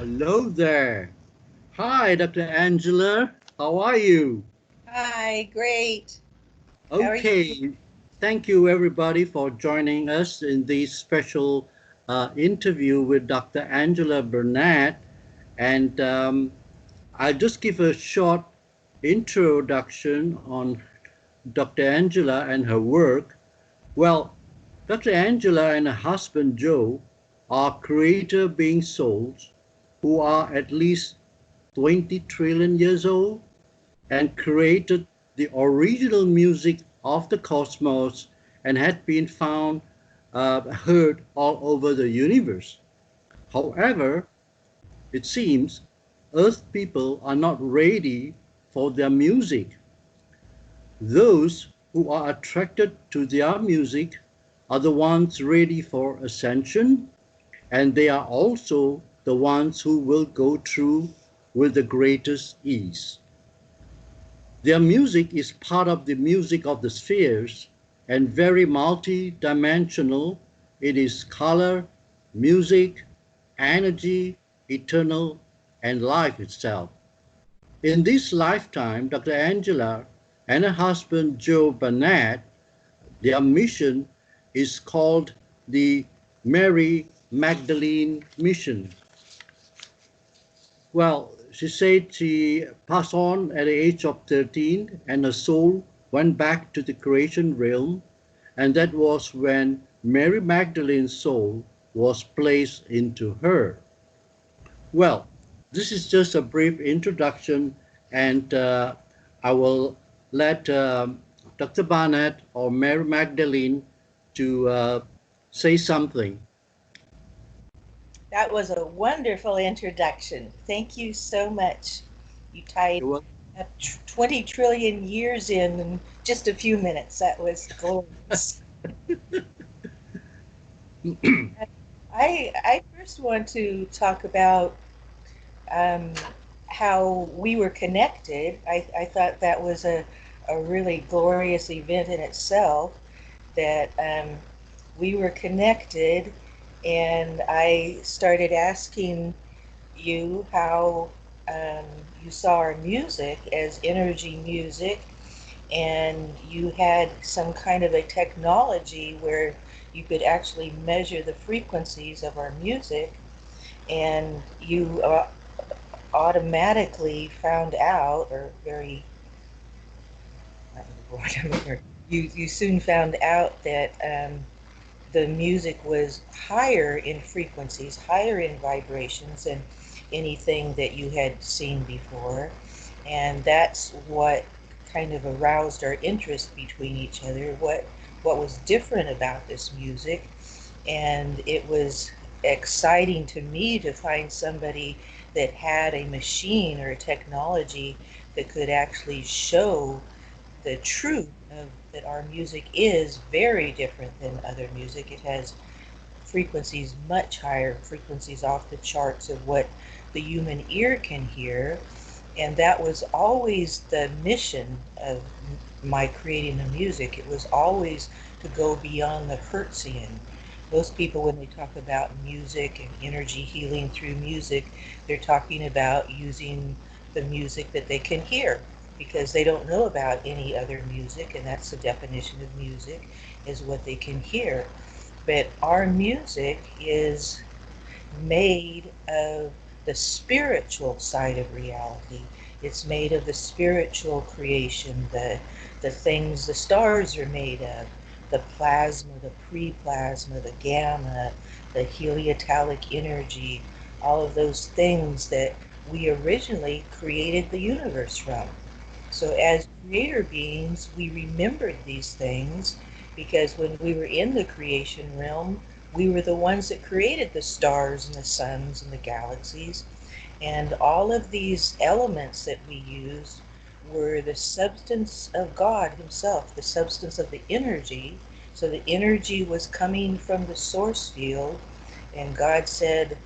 Hello there. Hi, Dr. Angela. How are you? Hi, great. How are you? Okay. Thank you, everybody, for joining us in this special interview with Dr. Angela Burnett. And I'll just give a short introduction on Dr. Angela and her work. Well, Dr. Angela and her husband Joe are creator being souls who are at least 20 trillion years old and created the original music of the cosmos and had been found heard all over the universe. However, it seems Earth people are not ready for their music. Those who are attracted to their music are the ones ready for ascension, and they are also the ones who will go through with the greatest ease. Their music is part of the music of the spheres and very multi-dimensional. It is color, music, energy, eternal, and life itself. In this lifetime, Dr. Angela and her husband Joe Burnett, their mission is called the Mary Magdalene Mission. Well, she said she passed on at the age of 13 and her soul went back to the creation realm, and that was when Mary Magdalene's soul was placed into her. Well, this is just a brief introduction, and I will let Dr. Barnett or Mary Magdalene to say something. That was a wonderful introduction. Thank you so much. You tied Well, 20 trillion years in just a few minutes. That was glorious. I first want to talk about um, how we were connected. I thought that was a really glorious event in itself, that we were connected, and I started asking you how um, you saw our music as energy music, and you had some kind of a technology where you could actually measure the frequencies of our music, and you automatically found out, or very, you soon found out that the music was higher in frequencies, higher in vibrations than anything that you had seen before. And that's what kind of aroused our interest between each other, what was different about this music. And it was exciting to me to find somebody that had a machine or a technology that could actually show the truth of that our music is very different than other music. It has frequencies much higher, frequencies off the charts of what the human ear can hear. And that was always the mission of my creating the music. It was always to go beyond the Hertzian. Most people, when they talk about music and energy healing through music, they're talking about using the music that they can hear, because they don't know about any other music, and that's the definition of music, is what they can hear. But our music is made of the spiritual side of reality. It's made of the spiritual creation, the things the stars are made of, the plasma, the pre-plasma, the gamma, the heliotalic energy, all of those things that we originally created the universe from. So as creator beings, we remembered these things because when we were in the creation realm, we were the ones that created the stars and the suns and the galaxies. And all of these elements that we used were the substance of God Himself, the substance of the energy. So the energy was coming from the source field, and God said,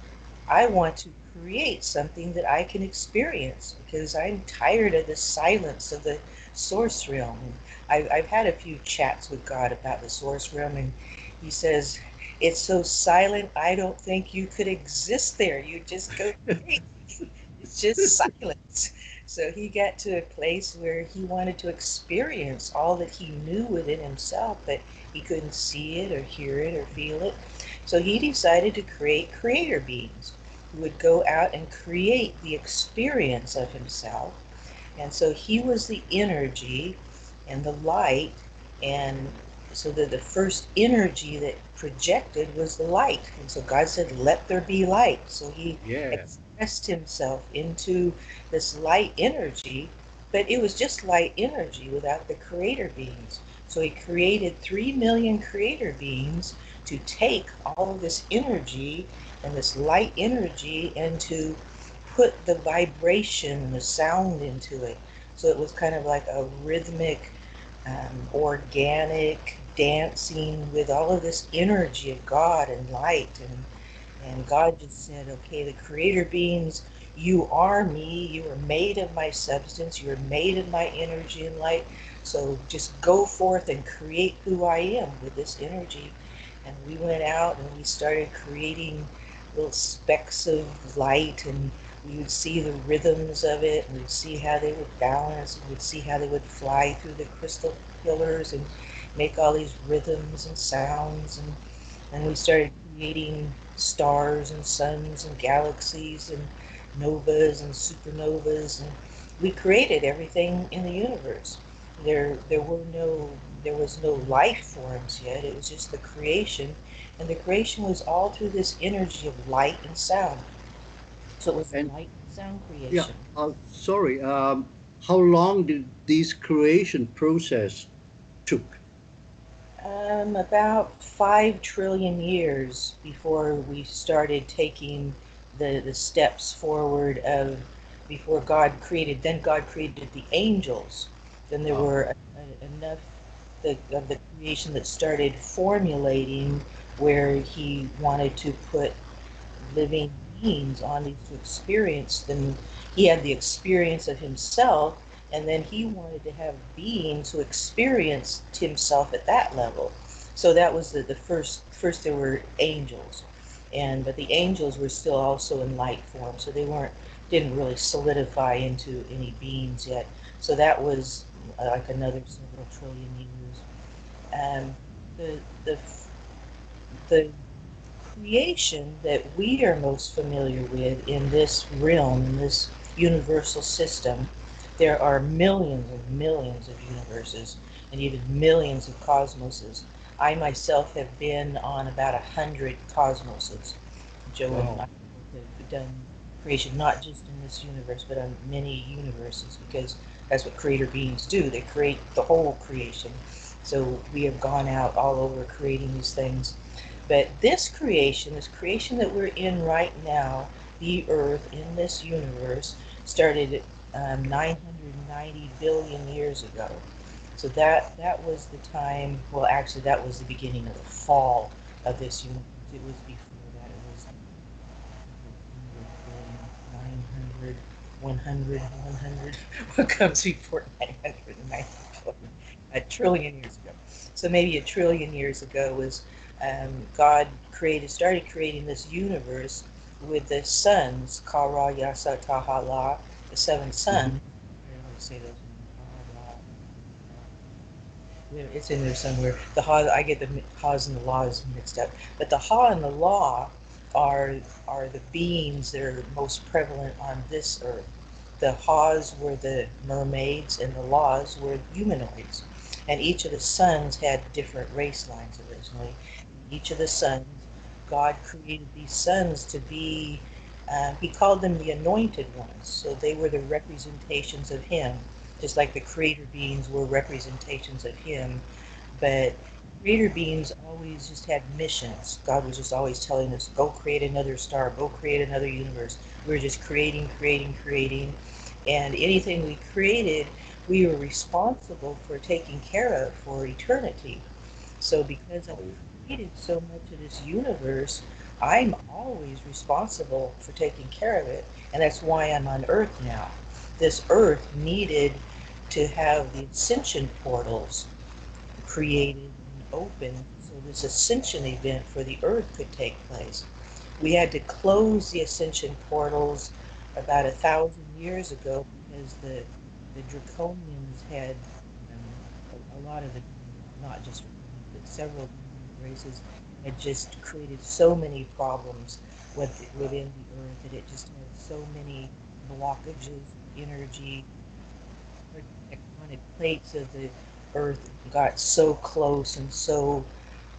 I want to create something that I can experience because I'm tired of the silence of the source realm. I've had a few chats with God about the source realm, and He says, It's so silent, I don't think you could exist there. You just go crazy. It's just silence. So he got to a place where he wanted to experience all that he knew within himself, but he couldn't see it or hear it or feel it. So he decided to create creator beings who would go out and create the experience of himself. And so he was the energy and the light, and so that the first energy that projected was the light. And so God said, "Let there be light." So he Yeah. expressed himself into this light energy, but it was just light energy without the creator beings. So he created 3 million creator beings to take all of this energy and this light energy and to put the vibration, the sound into it. So it was kind of like a rhythmic, organic dancing with all of this energy of God and light. And God just said, okay, the creator beings, you are me. You are made of my substance. You are made of my energy and light. So just go forth and create who I am with this energy. And we went out and we started creating little specks of light, and we would see the rhythms of it, and we'd see how they would balance, and we'd see how they would fly through the crystal pillars and make all these rhythms and sounds. And we started creating stars and suns and galaxies and novas and supernovas, and we created everything in the universe. There was no life forms yet. It was just the creation, and the creation was all through this energy of light and sound. So it was And light and sound yeah, creation. sorry. How long did this creation process took? About 5 trillion years before we started taking the steps forward of before God created the angels. Then there Oh, were enough of the creation that started formulating where he wanted to put living beings on these to experience them. He had the experience of himself, and then he wanted to have beings who experienced himself at that level. So that was the first there were angels, and but the angels were still also in light form, so they didn't really solidify into any beings yet. So that was like another several trillion years. The the creation that we are most familiar with in this realm, in this universal system, there are millions of universes and even millions of cosmoses. I myself have been on about 100 cosmoses. Joe and wow. I have done creation not just in this universe, but on many universes, because that's what creator beings do. They create the whole creation. So we have gone out all over creating these things. But this creation that we're in right now, the Earth in this universe, started 990 billion years ago. So that was the time. Well, actually, that was the beginning of the fall of this universe. It was before that. It was 900, 100, 100. What comes before 990 billion? A trillion years ago. So maybe a trillion years ago was God started creating this universe with the suns, Kara, Yasa, Tahala, the seven Hmm. suns. Here, let me say those. It's in there somewhere. The ha, I get the ha's and the laws mixed up. But the ha and the law are are the beings that are most prevalent on this earth. The ha's were the mermaids, and the laws were humanoids. And each of the sons had different race lines originally. Each of the sons, God created these sons to be. He called them the anointed ones, so they were the representations of Him, just like the creator beings were representations of Him. But creator beings always just had missions. God was just always telling us, go create another star, go create another universe. We were just creating, creating, creating. And anything we created, we were responsible for taking care of for eternity. So because I've Oh, created so much of this universe, I'm always responsible for taking care of it. And that's why I'm on Earth now. This Earth needed to have the ascension portals created and open so this ascension event for the Earth could take place. We had to close the ascension portals about 1,000 years ago because the draconians had a lot of the, not just draconians, but several races had just created so many problems within the earth that it just had so many blockages, energy, tectonic plates of the earth got so close and so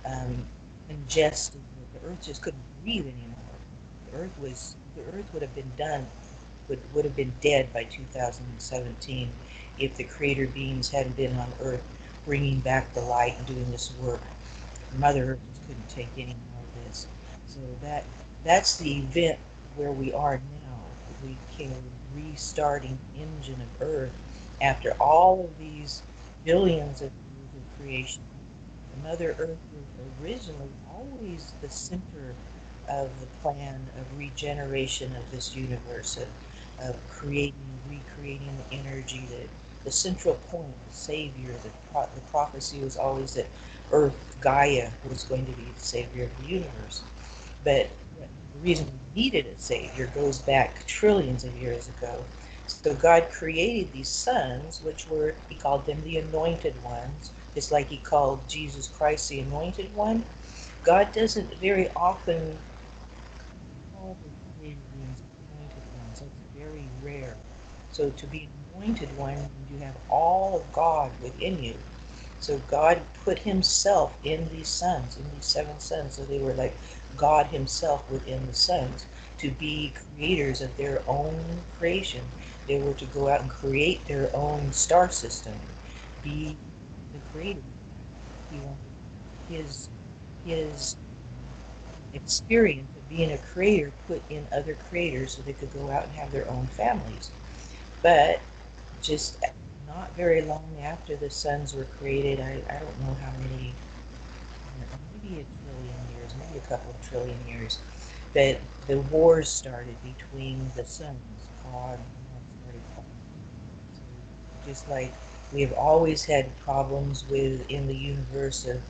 um, congested that the earth just couldn't breathe anymore. The earth would have been done would have been dead by 2017 if the creator beings hadn't been on earth bringing back the light and doing this work. Mother Earth just couldn't take any more of this. So that's the event where we are now. We came restarting the engine of Earth after all of these billions of years of creation. Mother Earth was originally always the center of the plan of regeneration of this universe, of creating, recreating the energy, the central point, the savior, the prophecy was always that Earth, Gaia, was going to be the savior of the universe. But the reason we needed a savior goes back trillions of years ago. So God created these sons, which were, he called them the anointed ones, just like he called Jesus Christ the anointed one. God doesn't very often call the created beings anointed ones. That's very rare. So to be an anointed one, you have all of God within you. So God put himself in these sons, in these seven sons. So they were like God himself within the sons to be creators of their own creation. They were to go out and create their own star system, be the creator. He wanted his experience of being a creator put in other creators so they could go out and have their own families. But just not very long after the suns were created, I don't know how many, maybe a trillion years, maybe a couple of trillion years, that the wars started between the suns. God started fighting. So just like we have always had problems with in the universe of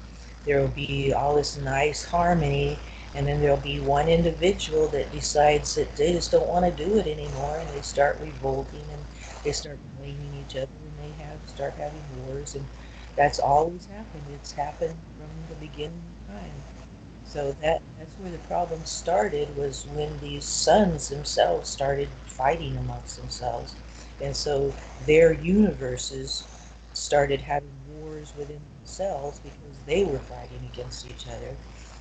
there will be all this nice harmony and then there'll be one individual that decides that they just don't want to do it anymore and they start revolting and they start blaming each other and they start having wars and that's always happened. It's happened from the beginning of time. So that's where the problem started was when these sons themselves started fighting amongst themselves. And so their universes started having wars within themselves because they were fighting against each other.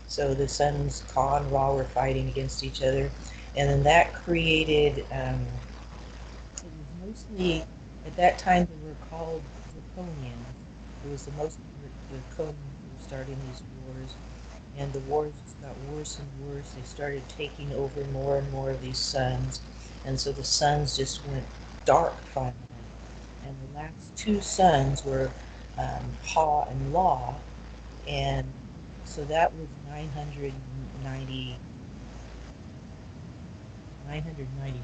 So the sons, Ka and Ra, were fighting against each other. And then that created, it was mostly, at that time they were called draconians. It was the most draconians who were starting these wars and the wars just got worse and worse. They started taking over more and more of these suns, and so the suns just went dark finally. And the last two suns were Ha and La, and so that was 990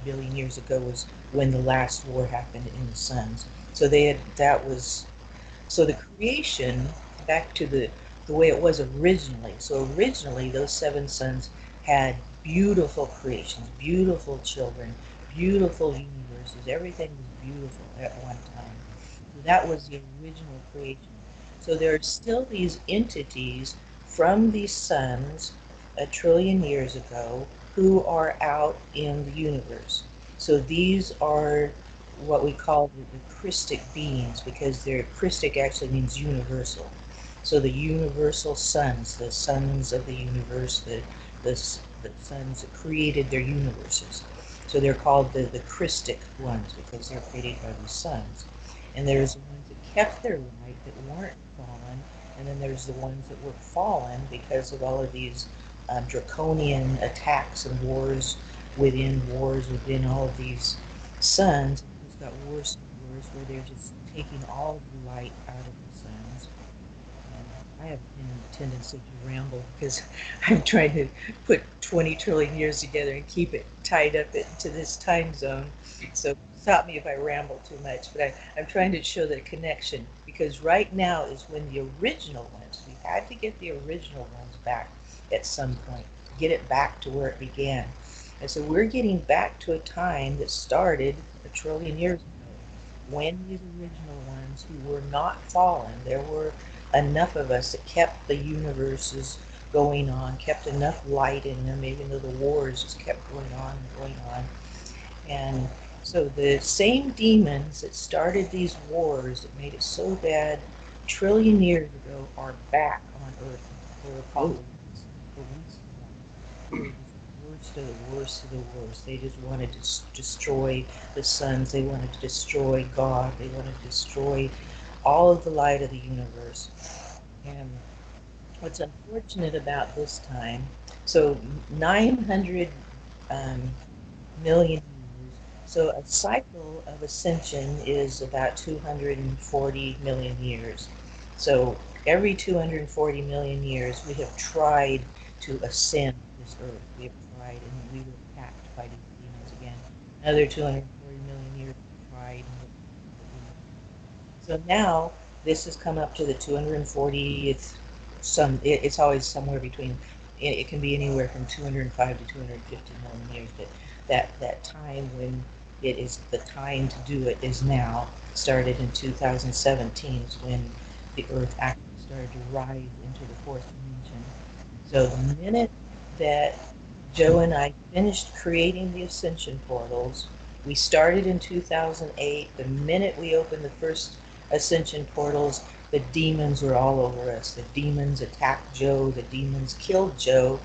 billion years ago was when the last war happened in the suns. So they had that was so the creation, back to the way it was originally. So originally, those seven sons had beautiful creations, beautiful children, beautiful universes. Everything was beautiful at one time. So that was the original creation. So there are still these entities from these suns a trillion years ago who are out in the universe. So these are what we call the Christic beings because their Christic actually means universal. So the universal sons, the sons of the universe, the, the sons that created their universes. So they're called the Christic ones because they're created by the sons. And there's the ones that kept their light that weren't fallen, and then there's the ones that were fallen because of all of these draconian attacks and wars within all of these suns. It just got worse and worse where they're just taking all of the light out of the suns. I have a tendency to ramble because I'm trying to put 20 trillion years together and keep it tied up into this time zone. So stop me if I ramble too much, but I'm trying to show the connection because right now is when the original ones, we had to get the original ones back at some point, get it back to where it began. And so we're getting back to a time that started 1 trillion years ago when these original ones who were not fallen, there were enough of us that kept the universes going on, kept enough light in them, even though the wars just kept going on and going on. And so the same demons that started these wars that made it so bad 1 trillion years ago are back on Earth. They're called Oh, the least ones. They were just the worst of the worst of the worst. They just wanted to destroy the suns. They wanted to destroy God. They wanted to destroy all of the light of the universe. And what's unfortunate about this time, so 900 um, million years. So a cycle of ascension is about 240 million years. So every 240 million years, we have tried to ascend this earth. We have tried, and we were attacked by these demons again. Another 240 million years, we tried, and so now this has come up to the 240. It's always somewhere between. It can be anywhere from 205 to 250 million years, but that time when it is the time to do it is now. Started in 2017 is when the Earth actually started to rise into the fourth dimension. So the minute that Joe and I finished creating the ascension portals, we started in 2008. The minute we opened the first ascension portals, the demons were all over us. The demons attacked Joe, the demons killed Joe,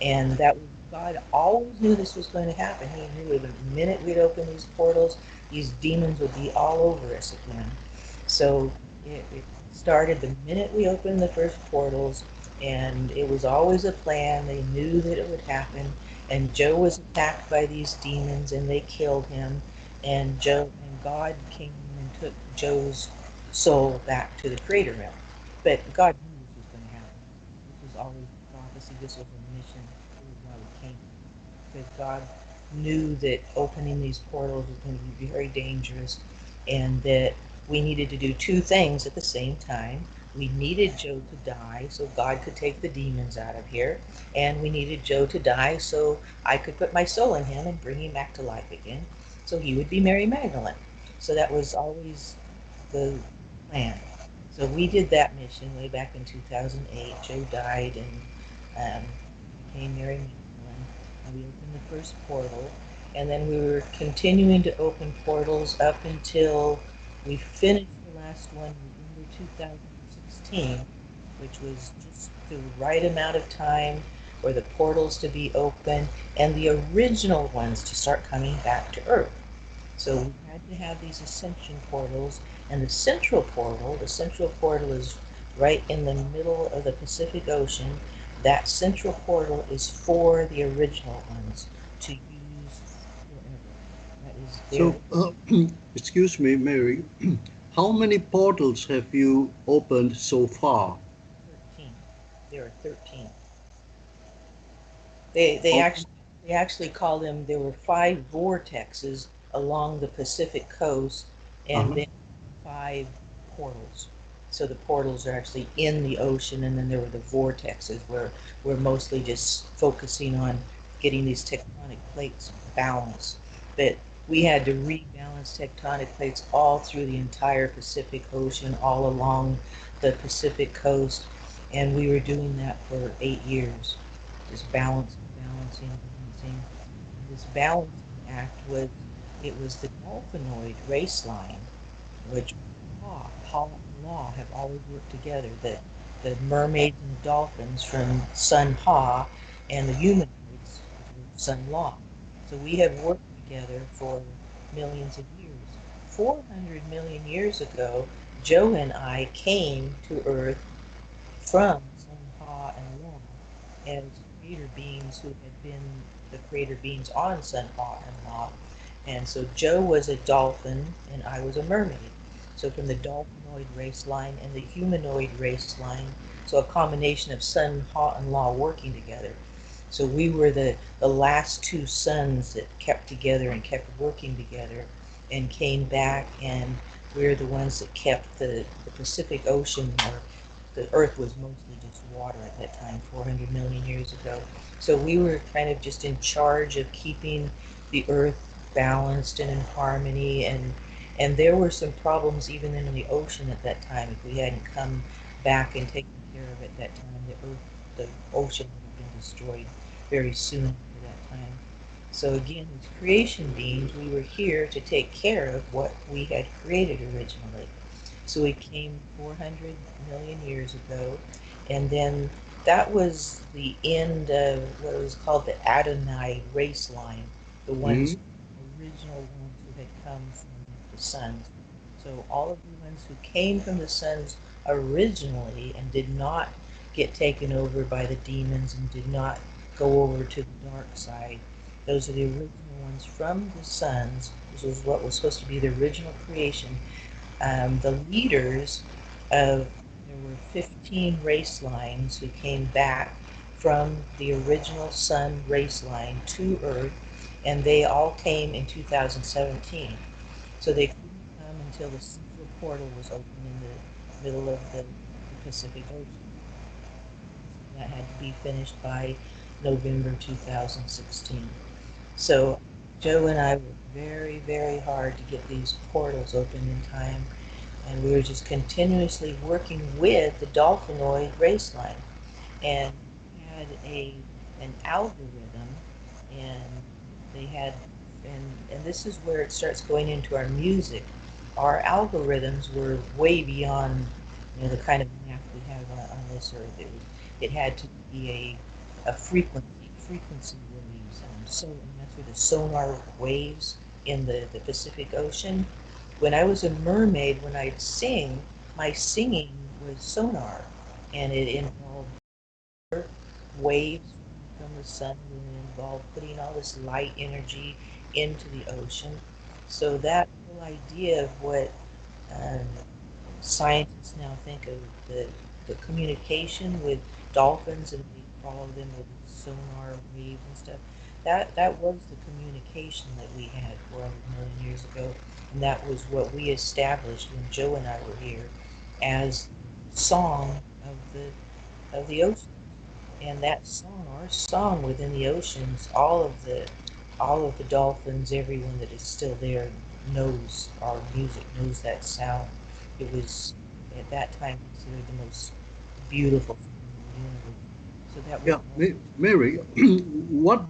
and that was God always knew this was going to happen. He knew the minute we'd open these portals, these demons would be all over us again. So it started the minute we opened the first portals, and it was always a plan. They knew that it would happen, and Joe was attacked by these demons, and they killed him. And Joe and God came and took Joe's soul back to the Creator realm. But God knew this was going to happen. This was always prophecy. This was a mission. This is why we came, because God knew that opening these portals was going to be very dangerous and that we needed to do two things at the same time. We needed Joe to die so God could take the demons out of here, and we needed Joe to die so I could put my soul in him and bring him back to life again so he would be Mary Magdalene. So that was always the plan. So we did that mission way back in 2008. Joe died and became Mary Magdalene, and we opened the first portal, and then we were continuing to open portals up until we finished the last one in November 2016, which was just the right amount of time for the portals to be open and the original ones to start coming back to Earth. So we had to have these ascension portals, and the central portal is right in the middle of the Pacific Ocean. That central portal is for the original ones to use forever. That is their so excuse me, Mary. How many portals have you opened so far? 13. There are 13. They they How, actually they actually call them. There were five vortexes along the Pacific coast, and uh-huh. then five portals. So the portals are actually in the ocean, and then there were the vortexes where we're mostly just focusing on getting these tectonic plates balanced. But we had to rebalance tectonic plates all through the entire Pacific Ocean, all along the Pacific coast, and we were doing that for 8 years, just balancing. And this balancing act was, it was the dolphinoid race line, which Pa and Law have always worked together. The mermaids and dolphins from Sun Ha and the humanoids were Sun Law. So we have worked together for millions of years. 400 million years ago, Joe and I came to Earth from Sunha and Law as creator beings who had been the creator beings on Sunha and Law. And so Joe was a dolphin and I was a mermaid. So from the dolphinoid race line and the humanoid race line, so a combination of Sun, Ha, and Law working together. So we were the last two suns that kept together and kept working together. and came back, and we're the ones that kept the Pacific Ocean, or the Earth was mostly just water at that time, 400 million years ago. So we were kind of just in charge of keeping the Earth balanced and in harmony, and there were some problems even in the ocean at that time. If we hadn't come back and taken care of it at that time, the ocean would have been destroyed very soon after that time. So again, as creation beings, we were here to take care of what we had created originally. So we came 400 million years ago, and then that was the end of what was called the Adonai race line, the Mm-hmm. ones, original ones who had come from the suns. So all of the ones who came from the suns originally and did not get taken over by the demons and did not go over to the dark side, those are the original ones from the suns. This was what was supposed to be the original creation. The leaders of, there were 15 race lines who came back from the original sun race line to Earth, and they all came in 2017. So they couldn't come until the central portal was open in the middle of the Pacific Ocean. So that had to be finished by November 2016. So Joe and I worked very, very hard to get these portals open in time, and we were just continuously working with the dolphinoid race line, and had an algorithm, and they had, and this is where it starts going into our music. Our algorithms were way beyond, the kind of math we have on this earth. It had to be a frequency waves, and that's where the sonar waves in the Pacific Ocean. When I was a mermaid, when I'd sing, my singing was sonar, and it involved waves from the sun, and it involved putting all this light energy into the ocean. So that whole idea of what um, scientists now think of the communication with dolphins, and we follow them with sonar waves and stuff. That was the communication that we had 400 million years ago, and that was what we established when Joe and I were here as song of the ocean. And that song, our song within the oceans, all of the dolphins, everyone that is still there knows our music, knows that sound. It was at that time considered the most beautiful song in the universe. So that was Yeah, all Mary, what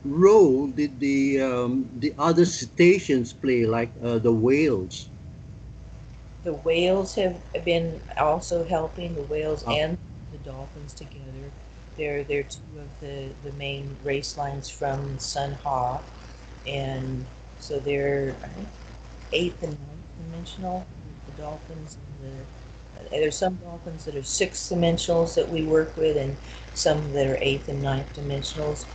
role did the other cetaceans play, like the whales? the whales have been also helping, the whales Uh, and the dolphins together. They're two of the main race lines from Sun Ha, and so they're, I think, eighth and ninth dimensional. The dolphins and there's some dolphins that are sixth dimensionals that we work with, and some that are eighth and ninth dimensionals.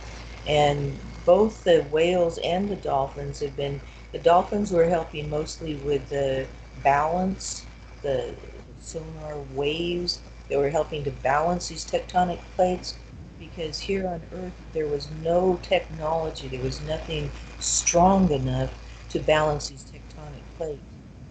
And both the whales and the dolphins have been, the dolphins were helping mostly with the balance, the sonar waves. They were helping to balance these tectonic plates, because here on Earth there was no technology, there was nothing strong enough to balance these tectonic plates.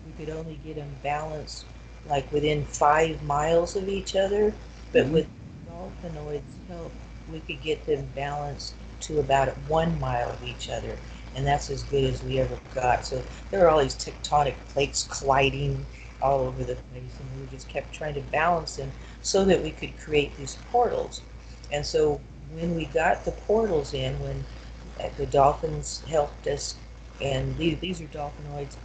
We could only get them balanced like within 5 miles of each other, but mhm. with dolphinoids' help, we could get them balanced to about 1 mile of each other, and that's as good as we ever got. So there were all these tectonic plates colliding all over the place, and we just kept trying to balance them so that we could create these portals. And so when we got the portals in, when the dolphins helped us, and these are dolphinoids.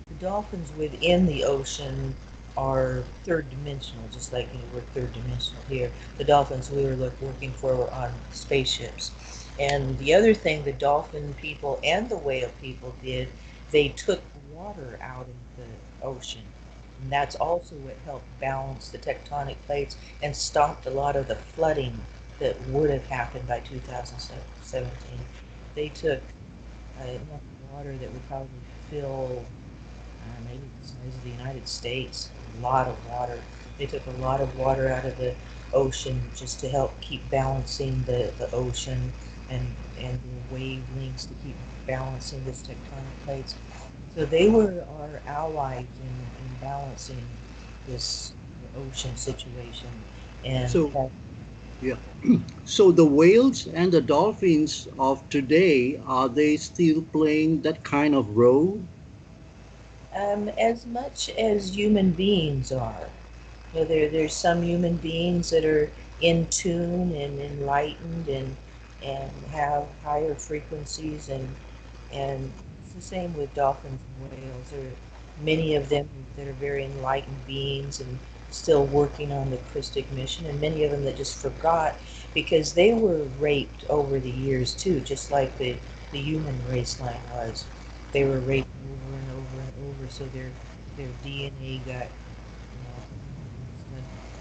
The dolphins within the ocean are third dimensional, just like we're third dimensional here. The dolphins we were working for were on spaceships. And the other thing the dolphin people and the whale people did, they took water out of the ocean. And that's also what helped balance the tectonic plates and stopped a lot of the flooding that would have happened by 2017. They took enough water that would probably fill maybe the size of the United States, a lot of water. They took a lot of water out of the ocean just to help keep balancing the ocean. and the wavelengths to keep balancing this tectonic plates. So they were our allies in balancing this ocean situation and So, yeah. So the whales and the dolphins of today, are they still playing that kind of role? as much as human beings are. You know, there's some human beings that are in tune and enlightened and have higher frequencies and it's the same with dolphins and whales. There are many of them that are very enlightened beings and still working on the Christic mission, and many of them that just forgot because they were raped over the years too, just like the human race line was. They were raped over and over and over, so their DNA got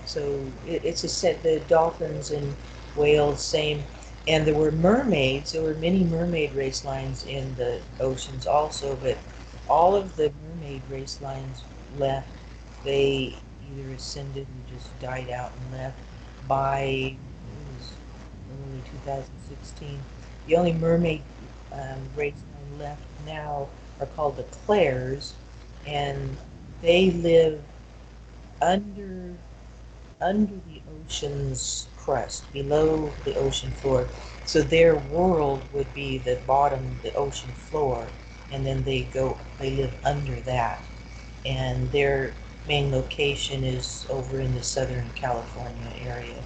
so it's a set. The dolphins and whales, same. And there were mermaids. There were many mermaid race lines in the oceans also, but all of the mermaid race lines left. They either ascended or just died out and left by it was early 2016. The only mermaid race line left now are called the Claires, and they live under the ocean's crust, below the ocean floor. So their world would be the bottom, the ocean floor, and then they live under that. And their main location is over in the Southern California area.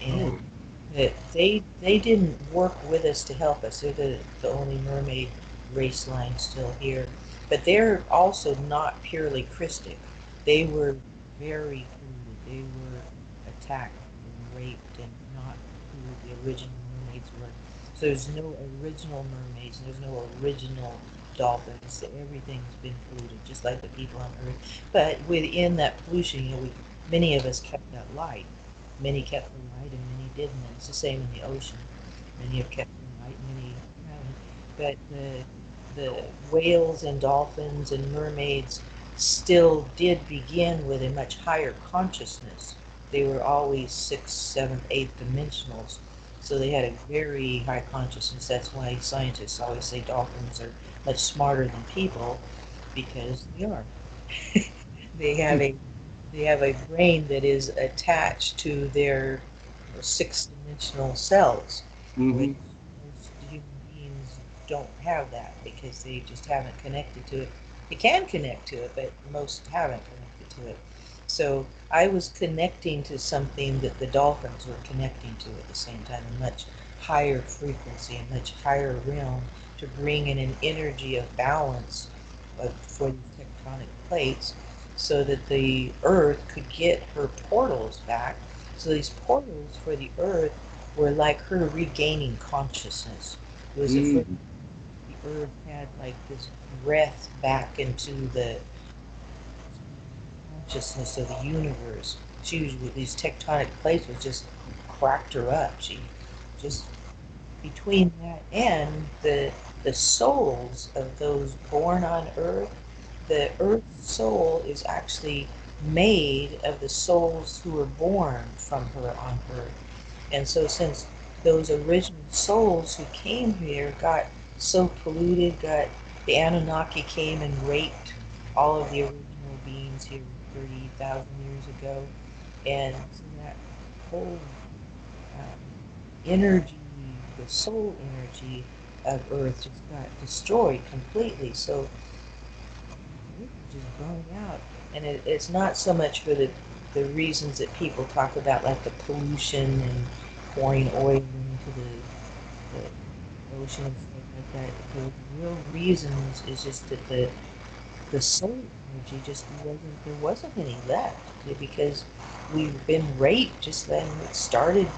And Oh, they didn't work with us to help us. They're the only mermaid race line still here. But they're also not purely Christic. They were very polluted. They were attacked and raped and not who the original mermaids were. So there's no original mermaids. There's no original dolphins. So everything's been polluted, just like the people on Earth. But within that pollution, many of us kept that light. Many kept the light and many didn't. And it's the same in the ocean. Many have kept the light, many haven't. But the whales and dolphins and mermaids still did begin with a much higher consciousness. They were always sixth, seventh, eighth dimensionals. So they had a very high consciousness. That's why scientists always say dolphins are much smarter than people because they are. They have a they have a brain that is attached to their six-dimensional cells, which mm-hmm. most human beings don't have that because they just haven't connected to it. They can connect to it, but most haven't connected to it. So I was connecting to something that the dolphins were connecting to at the same time, a much higher frequency, a much higher realm to bring in an energy of balance for these tectonic plates so that the Earth could get her portals back. So these portals for the Earth were like her regaining consciousness. It was the first Mm. the Earth had like this breath back into the consciousness of the universe. She was with these tectonic plates was just cracked her up. She just between that and the souls of those born on Earth, the Earth's soul is actually made of the souls who were born from her on Earth. And so since those original souls who came here got so polluted, got the Anunnaki came and raped all of the original beings here 30,000 years ago, and so that whole um, energy, the soul energy of Earth just got destroyed completely. So Earth is just burning out, and it's not so much for the reasons that people talk about, like the pollution and pouring oil into the ocean and stuff like that. The real reasons is just that the solar energy just wasn't there wasn't any left because we've been raped just then it started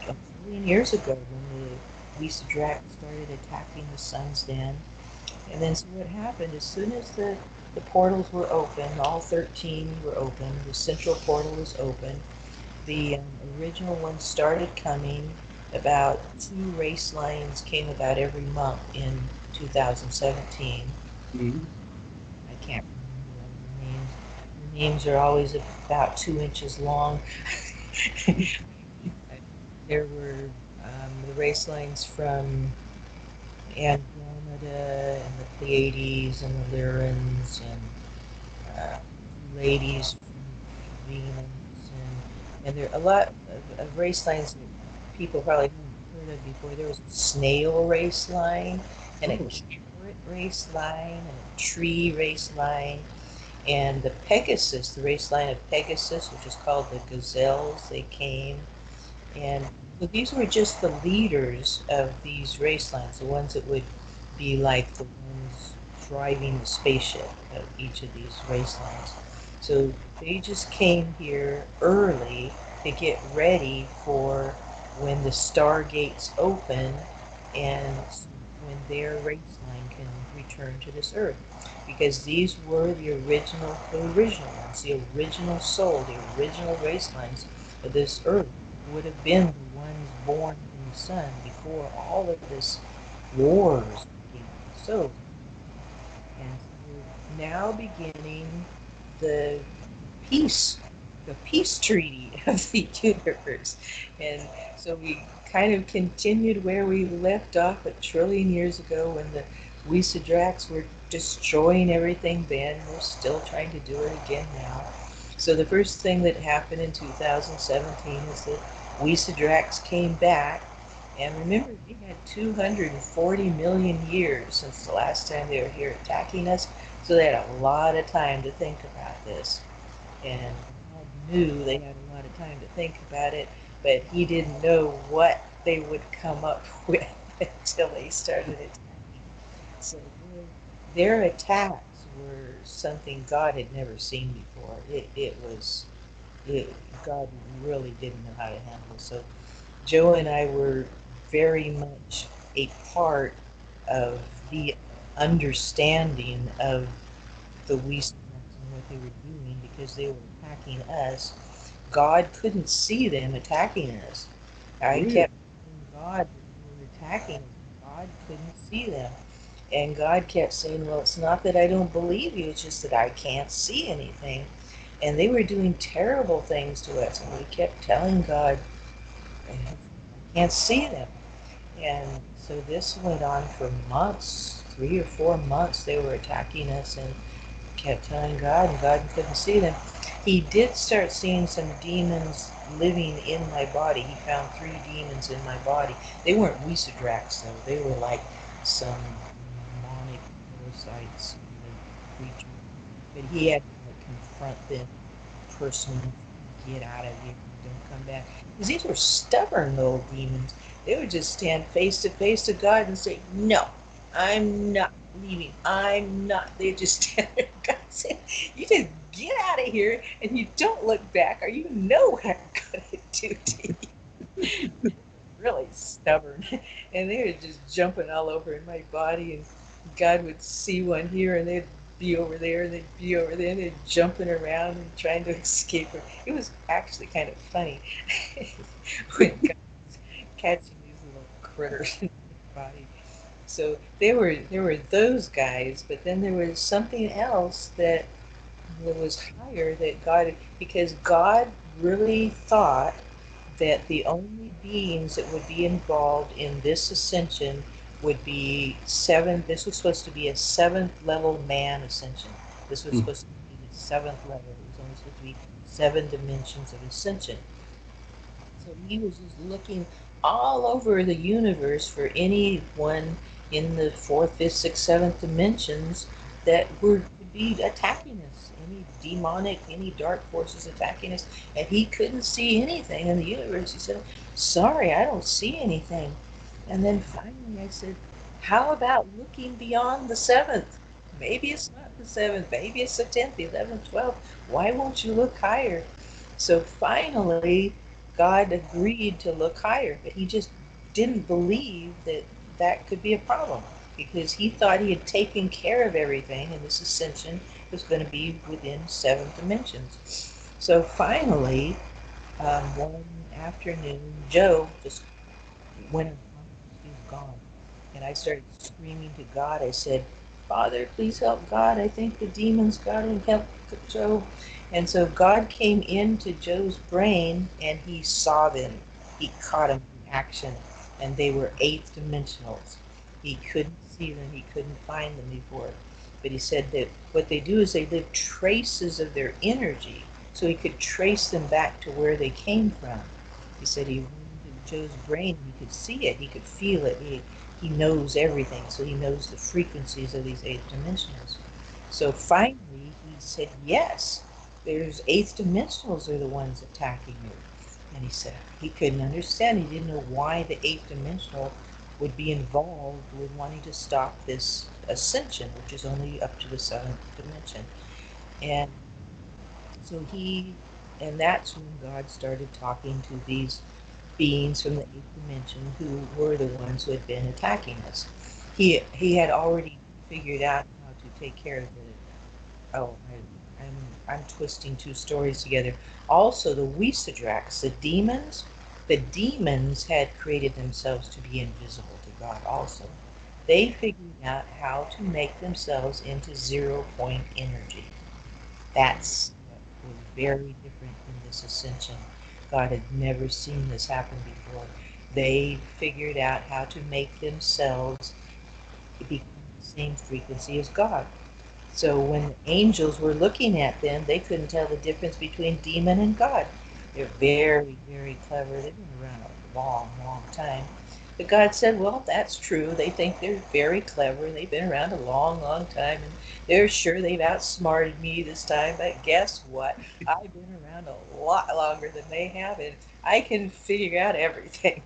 a million years ago when the Lisa Drac started attacking the sun's den. And then so what happened as soon as the portals were open, all 13 were open, the central portal was open, the original ones started coming. About two race lines came about every month in 2017. Mm-hmm. I can't remember all their names. Their names are always about 2 inches long. There were The race lines from Andromeda and the Pleiades and the Lyrans and ladies from Venus and there are a lot of race lines that people probably haven't heard of before. There was a snail race line and a Oh, carrot race line and a tree race line and the Pegasus, the race line of Pegasus, which is called the Gazelles, they came. And so these were just the leaders of these race lines, the ones that would be like the ones driving the spaceship of each of these race lines. So they just came here early to get ready for when the stargates open and when their race line can return to this earth. Because these were the original ones, the original soul, the original race lines of this earth would have been the ones born in the sun before all of this wars began. So, and we're now beginning the peace, the peace treaty of the universe. And so we kind of continued where we left off a trillion years ago when the Wesadrax were destroying everything then. We're still trying to do it again now. So the first thing that happened in 2017 is that Wesadrax came back. And remember, they had 240 million years since the last time they were here attacking us. So they had a lot of time to think about this. And God knew they had a lot of time to think about it, but he didn't know what they would come up with until they started attacking. So their attacks were something God had never seen before. It, God really didn't know how to handle. So Joe and I were very much a part of the understanding of the Westerns and what they were doing because they were attacking us. God couldn't see them attacking us. I really? kept telling God that they were attacking us. God couldn't see them. And God kept saying, well, it's not that I don't believe you, it's just that I can't see anything. And they were doing terrible things to us. And we kept telling God, I can't see them. And so this went on for months, 3 or 4 months. They were attacking us and kept telling God, and God couldn't see them. He did start seeing some demons living in my body. He found 3 demons in my body. They weren't Wesadrax, though. They were like some demonic parasites in the creature. But he had to like, confront them personally. Get out of here. Don't come back. Because these were stubborn little demons. They would just stand face to God and say, no, I'm not leaving. I'm not. They just stand there. God said, you just get out of here and you don't look back or you know what I'm going to do to you. Really stubborn. And they were just jumping all over in my body. And God would see one here and they'd be over there and they'd be over there and they're jumping around and trying to escape. It was actually kind of funny when God was catching these little critters in my body. So there were those guys, but then there was something else that was higher that God, because God really thought that the only beings that would be involved in this ascension would be seven. This was supposed to be a seventh level man ascension. This was Mm. supposed to be the seventh level. It was only supposed to be 7 dimensions of ascension. So he was just looking all over the universe for anyone in the fourth, fifth, sixth, seventh dimensions that were to be attacking us. Any demonic, any dark forces attacking us. And he couldn't see anything in the universe. He said, sorry, I don't see anything. And then finally I said, how about looking beyond the seventh? Maybe it's not the seventh, maybe it's the 10th, the 11th, 12th. Why won't you look higher? So finally, God agreed to look higher, but he just didn't believe that that could be a problem because he thought he had taken care of everything and this ascension was going to be within 7 dimensions. So finally, one afternoon, Joe just went unconscious. He was gone. And I started screaming to God. I said, Father, please help God. I think the demons got him. Help Joe. And so God came into Joe's brain and he saw them. He caught him in action. and they were eighth dimensionals. He couldn't see them, he couldn't find them before. But he said that what they do is they leave traces of their energy, so he could trace them back to where they came from. He said he went into Joe's brain, he could see it, he could feel it, he knows everything, so he knows the frequencies of these eighth dimensionals. So finally, he said, yes, there's eighth dimensionals are the ones attacking you. And he said he couldn't understand. He didn't know why the eighth dimensional would be involved with wanting to stop this ascension, which is only up to the seventh dimension. And so and that's when God started talking to these beings from the eighth dimension who were the ones who had been attacking us. He had already figured out how to take care of oh, I'm twisting two stories together. Also, the Wesadrax, the demons had created themselves to be invisible to God also. They figured out how to make themselves into 0 point energy. That's what was very different in this ascension. God had never seen this happen before. They figured out how to make themselves become the same frequency as God. So when the angels were looking at them, they couldn't tell the difference between demon and God. They're very, very clever. They've been around a long, long time. But God said, well, that's true. They think they're very clever. They've been around a long, long time, and they're sure they've outsmarted me this time. But guess what? I've been around a lot longer than they have, and I can figure out everything.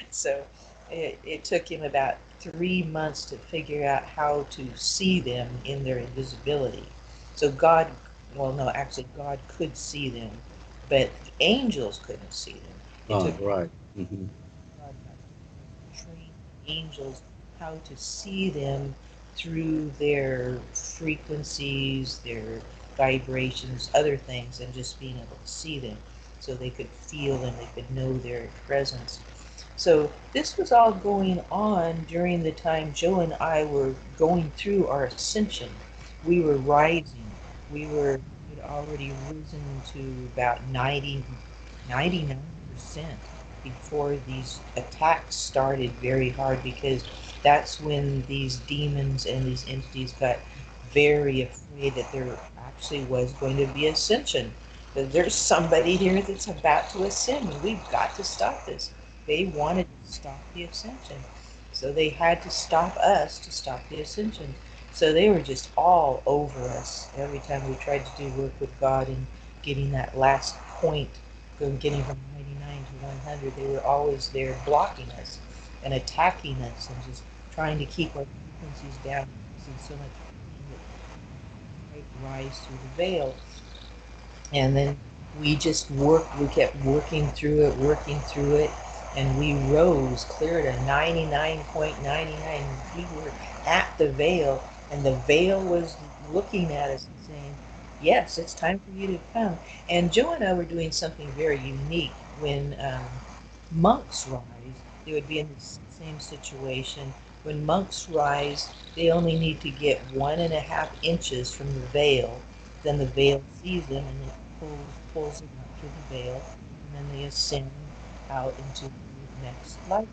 So it took him about 3 months to figure out how to see them in their invisibility. So God, well, no, actually, God could see them, but the angels couldn't see them. It Oh, took right. Hmm. God to train the angels how to see them through their frequencies, their vibrations, other things, and just being able to see them so they could feel them, they could know their presence. So this was all going on during the time Joe and I were going through our ascension. We were rising. We had already risen to about 99% before these attacks started very hard, because that's when these demons and these entities got very afraid that there actually was going to be ascension. That there's somebody here that's about to ascend. We've got to stop this. They wanted to stop the ascension. So they had to stop us to stop the ascension. So they were just all over us every time we tried to do work with God and getting that last point, getting from 99 to 100. They were always there blocking us and attacking us and just trying to keep our frequencies down, using so much pain that might rise through the veil. And then we kept working through it, and we rose clear to 99.99. We were at the veil, and the veil was looking at us and saying, yes, it's time for you to come. And Joe and I were doing something very unique. When monks rise, they would be in the same situation. When monks rise, they only need to get 1.5 inches from the veil. Then the veil sees them, and it pulls them out through the veil, and then they ascend out into the next lifetime.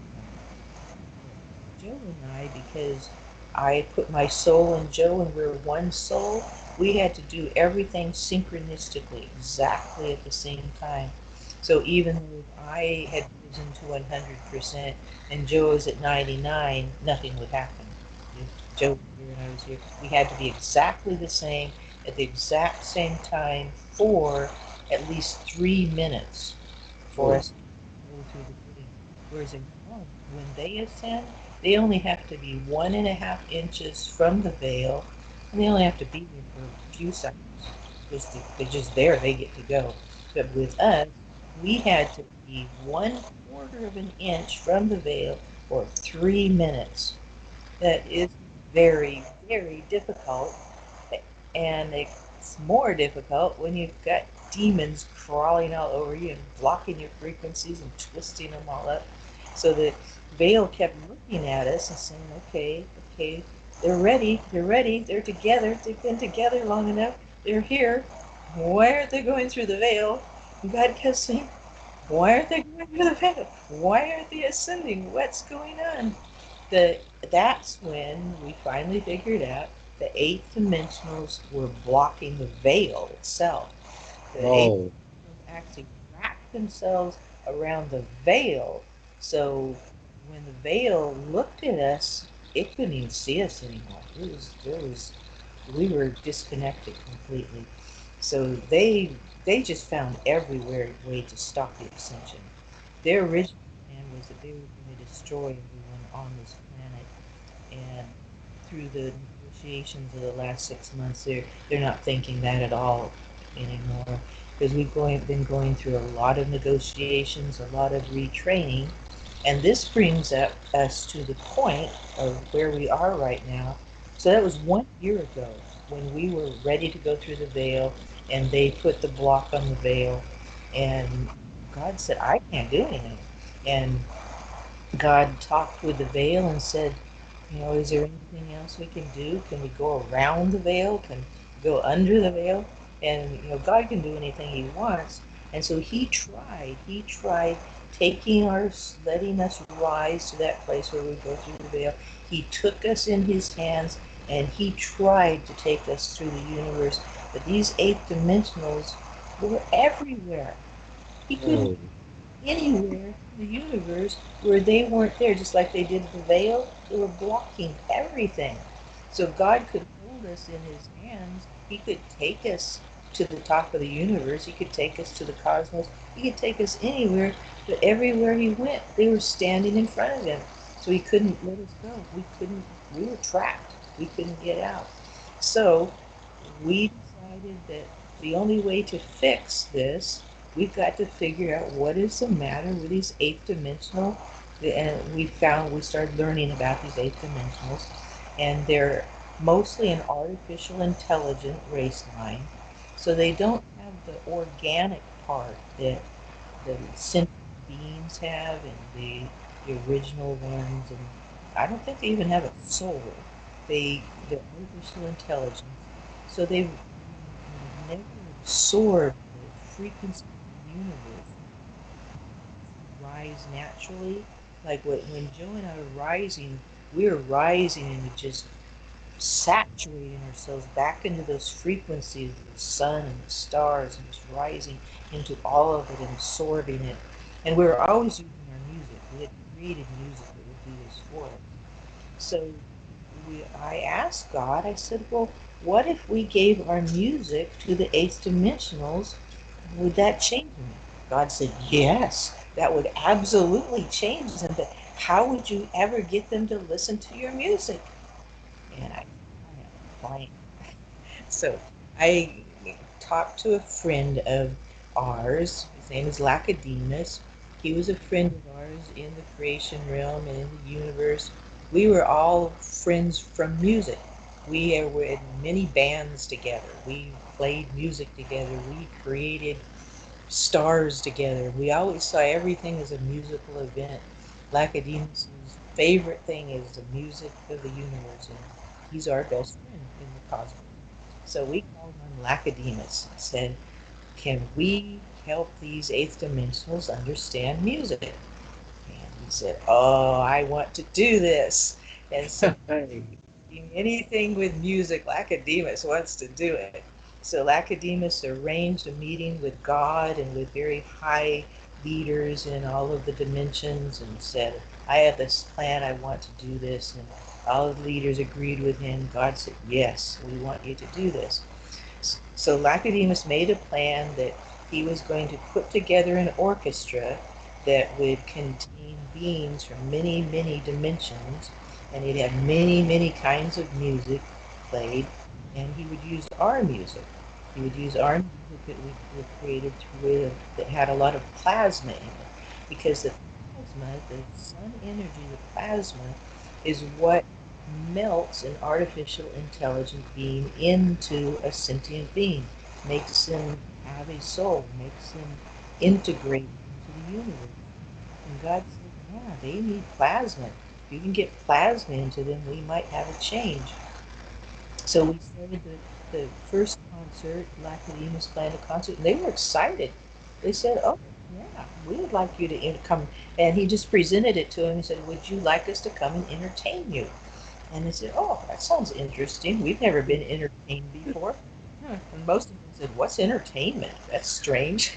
Joe and I, because I put my soul in Joe and we're one soul, we had to do everything synchronistically, exactly at the same time. So even though I had risen to 100% and Joe was at 99, nothing would happen. If Joe was here and I was here, we had to be exactly the same at the exact same time for at least 3 minutes for Oh, us to go through the veil. Whereas in monk, when they ascend, they only have to be 1.5 inches from the veil, and they only have to be there for a few seconds. They're just there, they get to go. But with us, we had to be 1/4 of an inch from the veil for 3 minutes. That is very, very difficult, and it's more difficult when you've got demons crawling all over you and blocking your frequencies and twisting them all up. So the veil kept looking at us and saying, okay, okay, they're ready, they're together, they've been together long enough, they're here. Why aren't they going through the veil? God kept saying, Why aren't they going to the veil? Why aren't they ascending? What's going on? The That's when we finally figured out the eighth dimensionals were blocking the veil itself. The eighth Oh, dimensionals actually wrapped themselves around the veil. So when the veil looked at us, it couldn't even see us anymore. We were disconnected completely. So they just found everywhere way to stop the ascension. Their original plan was that they were going to destroy everyone on this planet, and through the negotiations of the last 6 months, they're not thinking that at all anymore, because been going through a lot of negotiations, a lot of retraining, and this brings us to the point of where we are right now. So that was 1 year ago when we were ready to go through the veil, and they put the block on the veil, and God said, I can't do anything. And God talked with the veil and said, is there anything else we can do? Can we go around the veil? Can we go under the veil? And God can do anything He wants. And so He tried. He tried letting us rise to that place where we go through the veil. He took us in His hands, and He tried to take us through the universe. But these eighth dimensionals were everywhere. He couldn't oh, anywhere in the universe where they weren't there, just like they did the veil. They were blocking everything. So God could hold us in His hands. He could take us to the top of the universe. He could take us to the cosmos. He could take us anywhere, but everywhere He went, they were standing in front of Him. So He couldn't let us go. We were trapped. We couldn't get out. So we decided that the only way to fix this, we've got to figure out what is the matter with these eighth dimensional. And we started learning about these eighth dimensionals, and they're mostly an artificial intelligent race line. So they don't have the organic part that the sentient beings have, and the original ones, and I don't think they even have a soul. They're artificial intelligence, so they've never absorbed the frequency of the universe rise naturally. Like when Joe and I are rising, we're rising into just saturating ourselves back into those frequencies of the sun and the stars, and just rising into all of it and absorbing it. And we were always using our music. We had created music that would do this for us. So I asked God, I said, well, what if we gave our music to the eighth dimensionals? Would that change them? God said, yes, that would absolutely change them. But how would you ever get them to listen to your music? And I am blank. So I talked to a friend of ours. His name is Lacademus. He was a friend of ours in the creation realm and in the universe. We were all friends from music. We were in many bands together. We played music together. We created stars together. We always saw everything as a musical event. Lacademus' favorite thing is the music of the universe, and he's our best friend in the cosmos. So we called on Lacademus and said, can we help these eighth dimensionals understand music? And he said, oh, I want to do this. And so hey, anything with music, Lacademus wants to do it. So Lacademus arranged a meeting with God and with very high leaders in all of the dimensions and said, I have this plan, I want to do this. And all of the leaders agreed with him. God said, yes, we want you to do this. So Lacademus made a plan that he was going to put together an orchestra that would contain beings from many, many dimensions, and he'd have many, many kinds of music played, and he would use our music. He would use our music that we created that had a lot of plasma in it, because the plasma, the sun energy, the plasma, is what melts an artificial intelligent being into a sentient being, makes them have a soul, makes them integrate into the universe. And God said, yeah, they need plasma. If you can get plasma into them, we might have a change. So we started the first concert, Lacademus planned a concert, and they were excited. They said, oh, Yeah, we would like you to come. And he just presented it to him and said, would you like us to come and entertain you? And they said, oh, that sounds interesting. We've never been entertained before. And most of them said, what's entertainment? That's strange.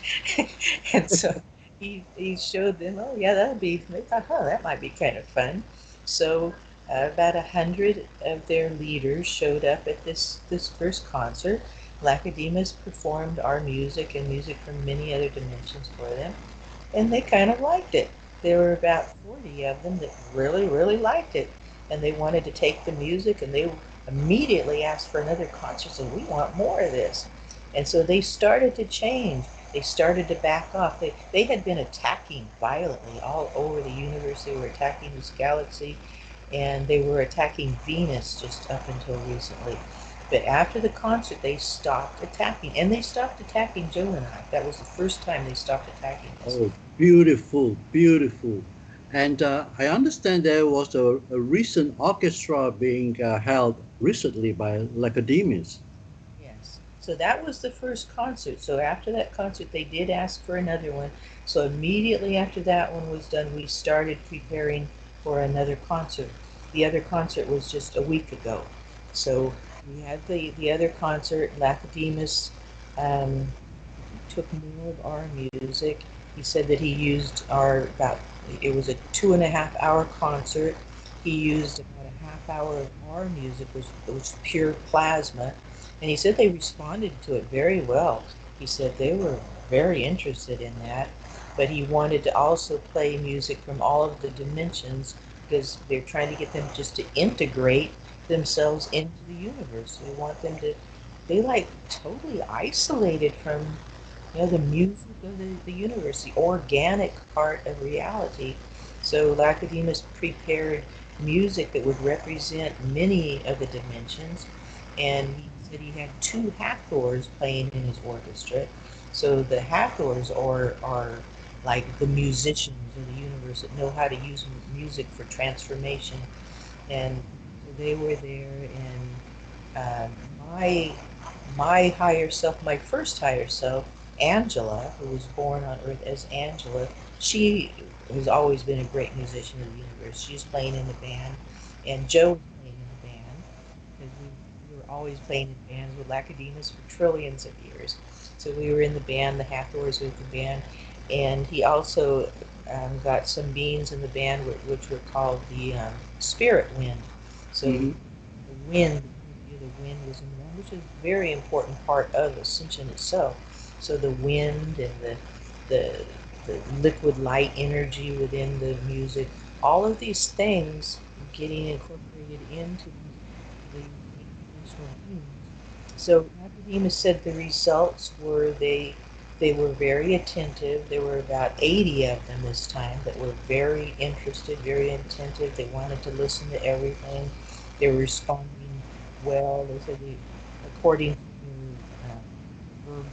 And so he showed them, oh, yeah, they thought, oh, that might be kind of fun. So about 100 of their leaders showed up at this first concert. Lacedemus performed our music and music from many other dimensions for them, and they kind of liked it. There were about 40 of them that really, really liked it, and they wanted to take the music, and they immediately asked for another concert, so we want more of this. And so they started to change. They started to back off. They had been attacking violently all over the universe. They were attacking this galaxy, and they were attacking Venus just up until recently. But after the concert, they stopped attacking, and they stopped attacking Joe and I. That was the first time they stopped attacking us. Oh, beautiful, beautiful. And I understand there was a recent orchestra being held recently by Lacedemus. Yes. So that was the first concert. So after that concert, they did ask for another one. So immediately after that one was done, we started preparing for another concert. The other concert was just a week ago. So we had the other concert. Lacedemus um, took more of our music. He said that he used it was a 2.5 hour concert. He used about a half hour of our music, which was pure plasma. And he said they responded to it very well. He said they were very interested in that. But he wanted to also play music from all of the dimensions because they're trying to get them just to integrate themselves into the universe. They want them to, they like totally isolated from the music of the universe, the organic part of reality. So Lacedemus prepared music that would represent many of the dimensions, and he said he had two Hathors playing in his orchestra. So the Hathors are like the musicians of the universe that know how to use music for transformation, and so they were there, and uh, my my higher self, my first higher self, Angela, who was born on Earth as Angela, she has always been a great musician of the universe. She's playing in the band, and Joe was playing in the band because we were always playing in bands with Lacedemus for trillions of years. So we were in the band, the Hathors with the band, and he also got some beings in the band which were called the Spirit Wind. So Hmm. the wind, the wind was in one, which is a very important part of ascension itself. So the wind and the the liquid light energy within the music, all of these things getting incorporated into the eight dimensional beings. So Nicodemus said the results were they were very attentive. There were about 80 of them this time that were very interested, very attentive. They wanted to listen to everything. They were responding well. They said they, according to their verb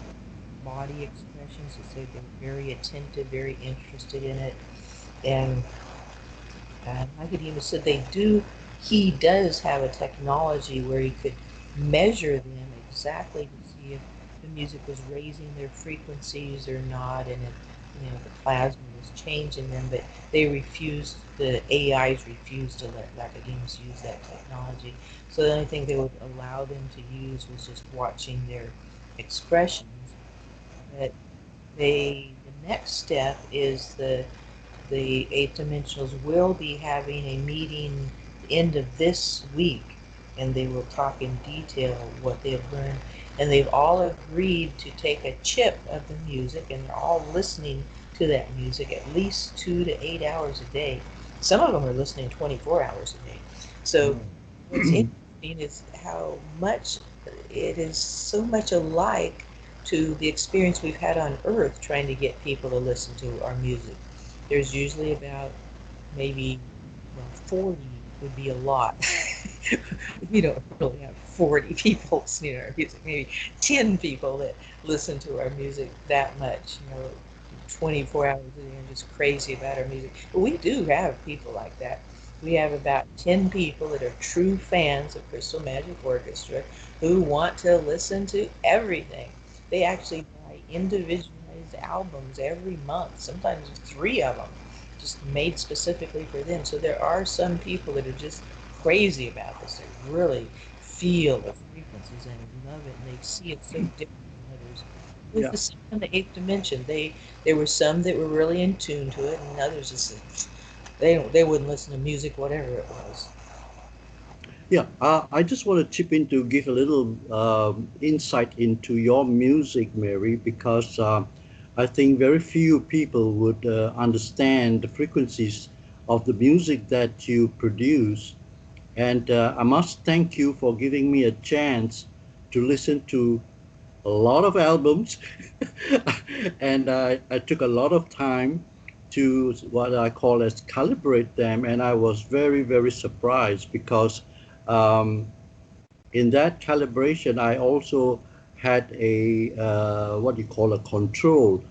body expressions, they said they were very attentive, very interested in it. And Nicodemus said he does have a technology where he could measure them exactly to see if the music was raising their frequencies or not, and if the plasma was changing them. But the AIs refused to let Nicodemus use that technology. So the only thing they would allow them to use was just watching their expressions. But the next step is the eighth dimensionals will be having a meeting the end of this week, and they will talk in detail what they have learned. And they've all agreed to take a chip of the music, and they're all listening to that music at least 2 to 8 hours a day. Some of them are listening 24 hours a day. So what's interesting is how much it is so much alike to the experience we've had on Earth trying to get people to listen to our music. There's usually about maybe, well, 40 would be a lot. We don't really have 40 people listening to our music, maybe 10 people that listen to our music that much, 24 hours a day and just crazy about our music. But we do have people like that. We have about 10 people that are true fans of Crystal Magic Orchestra who want to listen to everything. They actually buy individualized customized albums every month, sometimes three of them, just made specifically for them. So there are some people that are just crazy about this. They really feel the frequencies and love it, and they see it so different than others. With Yeah. the same in the eighth dimension, there were some that were really in tune to it, and others just they wouldn't listen to music, whatever it was. Yeah, I just want to chip in to give a little insight into your music, Mary, because I think very few people would understand the frequencies of the music that you produce. And I must thank you for giving me a chance to listen to a lot of albums. And I took a lot of time to what I call as calibrate them. And I was very, very surprised because um, in that calibration, I also had a what you call a control,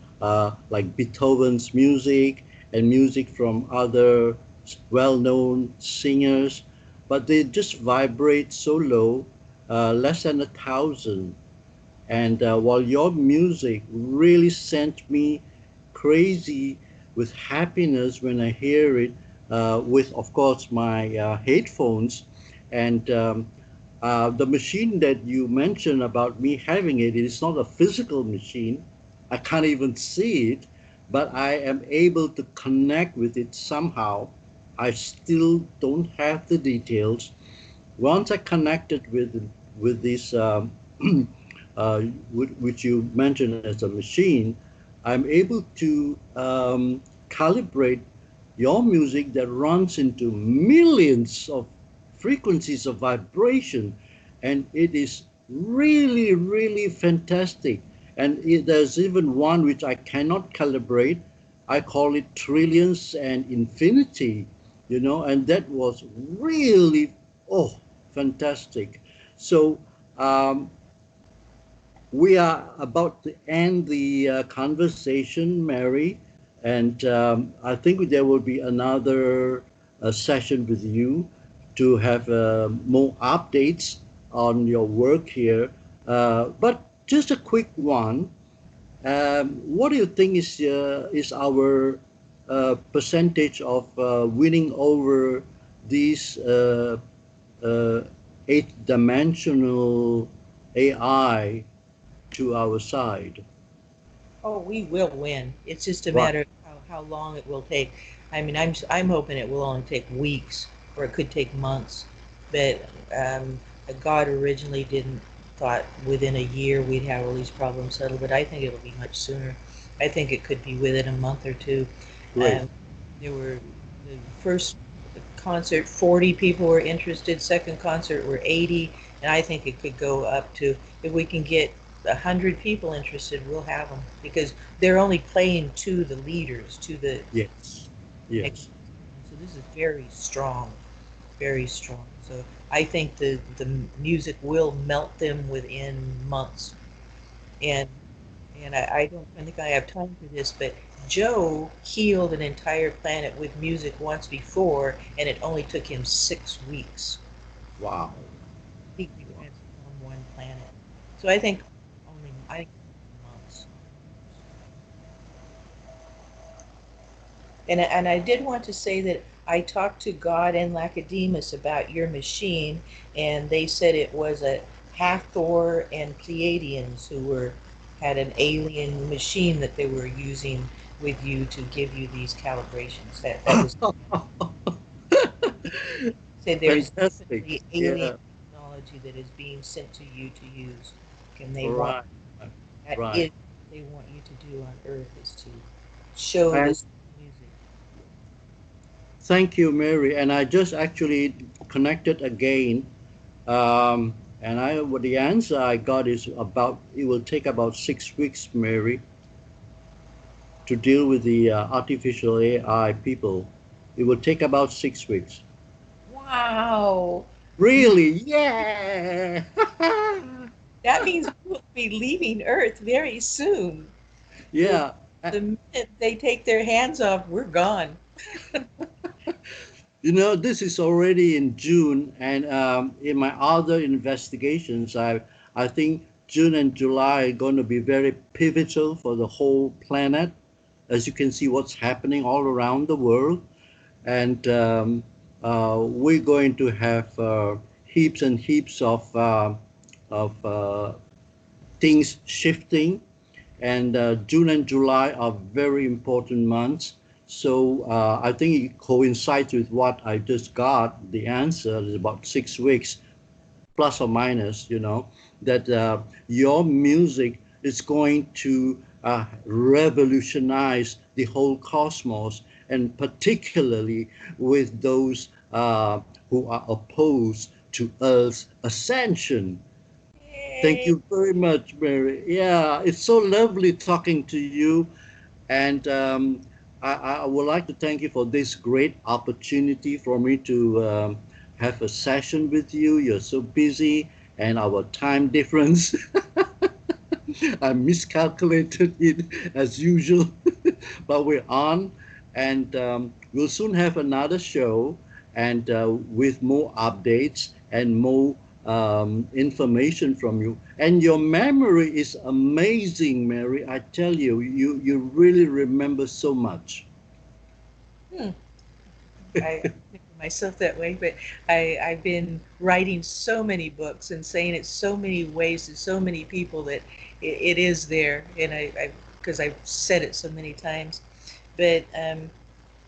like Beethoven's music and music from other well-known singers, but they just vibrate so low, less than 1,000. And while your music really sent me crazy with happiness when I hear it, with of course my headphones, and the machine that you mentioned about me having it is not a physical machine. I can't even see it, but I am able to connect with it somehow. I still don't have the details. Once I connected with this uh, which you mentioned as a machine, I'm able to calibrate your music that runs into millions of frequencies of vibration, and it is really, really fantastic. And there's even one which I cannot calibrate. I call it trillions and infinity, and that was really, oh, fantastic. So um, we are about to end the conversation, Mary, and I think there will be another session with you to have more updates on your work here. But just a quick one. What do you think is our percentage of winning over these uh, eight-dimensional AI to our side? Oh, we will win. It's just a Right. matter of how long it will take. I mean, I'm hoping it will only take weeks, or it could take months. But God originally didn't thought within a year we'd have all these problems settled. But I think it'll be much sooner. I think it could be within a month or two. Great. Um, there were the first concert, 40 people were interested. Second concert were 80, and I think it could go up to, if we can get 100 people interested, we'll have them because they're only playing to the leaders, to the Yes. next. Yes. So this is very strong, very strong. So I think the music will melt them within months. And I don't think I have time for this, but Joe healed an entire planet with music once before, and it only took him 6 weeks. Wow. Completely Wow. transform one planet. So I think months. And I did want to say that I talked to God and Lacedemus about your machine, and they said it was a Hathor and Pleiadians who were had an alien machine that they were using with you to give you these calibrations. That was said there is Fantastic. definitely alien Yeah. technology that is being sent to you to use, and they want Right. that Right. is what they want you to do on Earth is to show And this music. thank you, Mary. And I just actually connected again. And what the answer I got is about it will take about 6 weeks, Mary, to deal with the artificial AI people. It will take about 6 weeks. Wow. Really? Yeah. That means we will be leaving Earth very soon. The, Yeah. the minute they take their hands off, we're gone. This is already in June, and in my other investigations, I think June and July are going to be very pivotal for the whole planet. As you can see, what's happening all around the world, and we're going to have heaps and heaps of things shifting, and June and July are very important months. So I think it coincides with what I just got. The answer is about 6 weeks, plus or minus. That your music is going to revolutionize the whole cosmos, and particularly with those who are opposed to Earth's ascension. Thank Yay. you very much, Mary. Yeah, it's so lovely talking to you. And I would like to thank you for this great opportunity for me to have a session with you. You're so busy, and our time difference, I miscalculated it as usual, but we're on, and we'll soon have another show, and with more updates and more information from you. And your memory is amazing, Mary. I tell you, you really remember so much. Hmm. I think of myself that way, but I've been writing so many books and saying it so many ways to so many people that it is there, and because I've said it so many times. But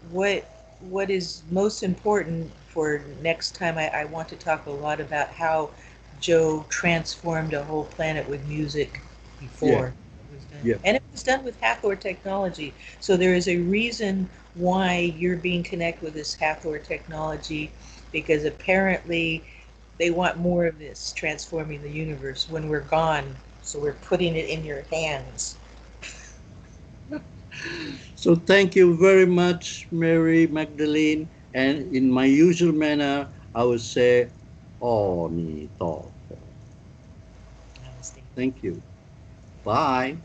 what what is most important for next time, I want to talk a lot about how Joe transformed a whole planet with music Yeah, before it was done. yeah. And it was done with Hathor technology. So there is a reason why you're being connected with this Hathor technology, because apparently they want more of this transforming the universe when we're gone. So we're putting it in your hands. So thank you very much, Mary Magdalene. And in my usual manner, I would say, "Aw, ni to." Namaste. Thank you. Bye.